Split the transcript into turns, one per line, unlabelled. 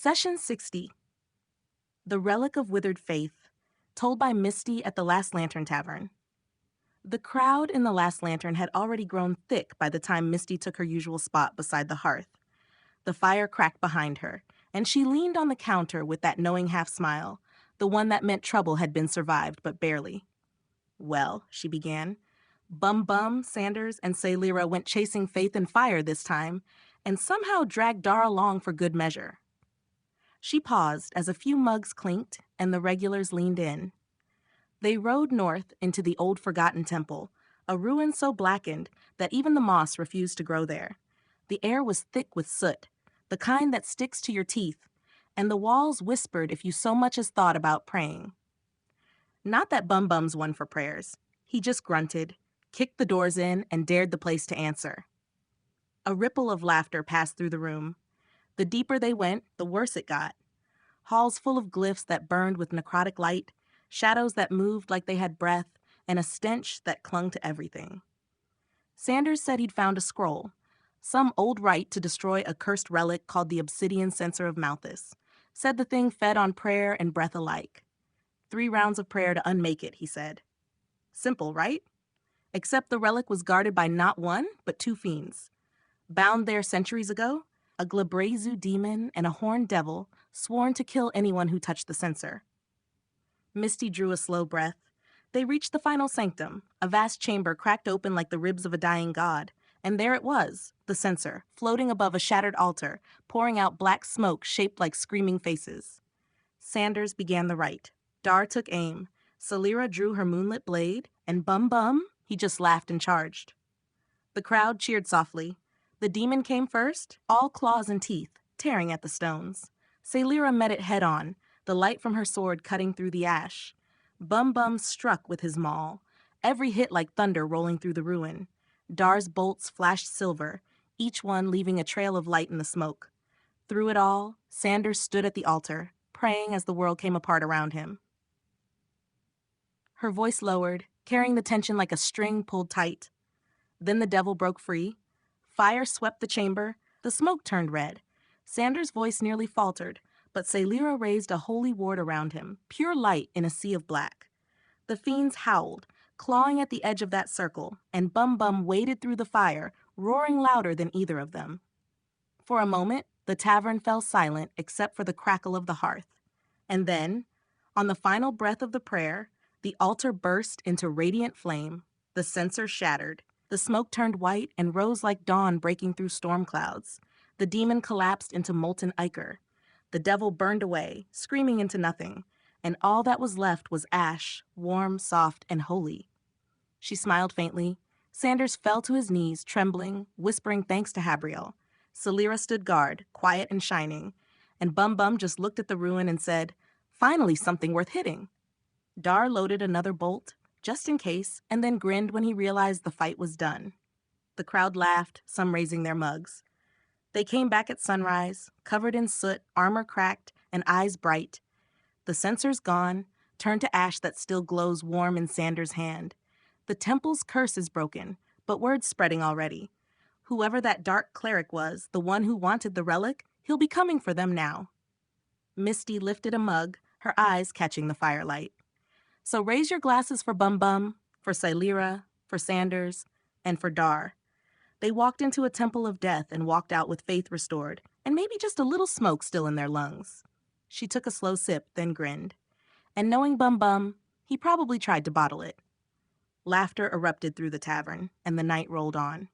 Session 60. The Relic of Withered Faith, told by Misty at the Last Lantern Tavern. The crowd in the Last Lantern had already grown thick by the time Misty took her usual spot beside the hearth. The fire cracked behind her, and she leaned on the counter with that knowing half-smile, the one that meant trouble had been survived, but barely. "Well," she began, "Bum, Sanders, and Saylira went chasing Faith and Fire this time, and somehow dragged Dar along for good measure." She paused as a few mugs clinked and the regulars leaned in. They rode north into the old forgotten temple, a ruin so blackened that even the moss refused to grow there. The air was thick with soot, the kind that sticks to your teeth, and the walls whispered if you so much as thought about praying. Not that Bum's one for prayers. He just grunted, kicked the doors in, and dared the place to answer. A ripple of laughter passed through the room. The deeper they went, the worse it got. Halls full of glyphs that burned with necrotic light, shadows that moved like they had breath, and a stench that clung to everything. Sanders said he'd found a scroll, some old rite to destroy a cursed relic called the Obsidian Censer of Malthus. Said the thing fed on prayer and breath alike. 3 rounds of prayer to unmake it, he said. Simple, right? Except the relic was guarded by not one, but 2 fiends. Bound there centuries ago, a Glabrazu demon and a horned devil sworn to kill anyone who touched the censer. Misty drew a slow breath. They reached the final sanctum, a vast chamber cracked open like the ribs of a dying god, and there it was, the censer, floating above a shattered altar, pouring out black smoke shaped like screaming faces. Sanders began the rite. Dar took aim. Saylira drew her moonlit blade, and Bum, he just laughed and charged. The crowd cheered softly. The demon came first, all claws and teeth, tearing at the stones. Saylira met it head-on, the light from her sword cutting through the ash. Bum struck with his maul, every hit like thunder rolling through the ruin. Dar's bolts flashed silver, each one leaving a trail of light in the smoke. Through it all, Sanders stood at the altar, praying as the world came apart around him. Her voice lowered, carrying the tension like a string pulled tight. Then the devil broke free. Fire swept the chamber. The smoke turned red. Sanders' voice nearly faltered, but Saylira raised a holy ward around him, pure light in a sea of black. The fiends howled, clawing at the edge of that circle, and Bum waded through the fire, roaring louder than either of them. For a moment, the tavern fell silent except for the crackle of the hearth. And then, on the final breath of the prayer, the altar burst into radiant flame. The censer shattered. The smoke turned white and rose like dawn breaking through storm clouds. The demon collapsed into molten ichor. The devil burned away, screaming into nothing, and all that was left was ash, warm, soft, and holy. She smiled faintly. Sanders fell to his knees, trembling, whispering thanks to Habriel. Saylira stood guard, quiet and shining, and Bum just looked at the ruin and said, "Finally something worth hitting." Dar loaded another bolt, just in case, and then grinned when he realized the fight was done. The crowd laughed, some raising their mugs. They came back at sunrise, covered in soot, armor cracked, and eyes bright. The censer's gone, turned to ash that still glows warm in Sanders' hand. The temple's curse is broken, but word's spreading already. Whoever that dark cleric was, the one who wanted the relic, he'll be coming for them now. Misty lifted a mug, her eyes catching the firelight. So raise your glasses for Bum, for Saylira, for Sanders, and for Dar. They walked into a temple of death and walked out with faith restored, and maybe just a little smoke still in their lungs. She took a slow sip, then grinned. And knowing Bum, he probably tried to bottle it. Laughter erupted through the tavern, and the night rolled on.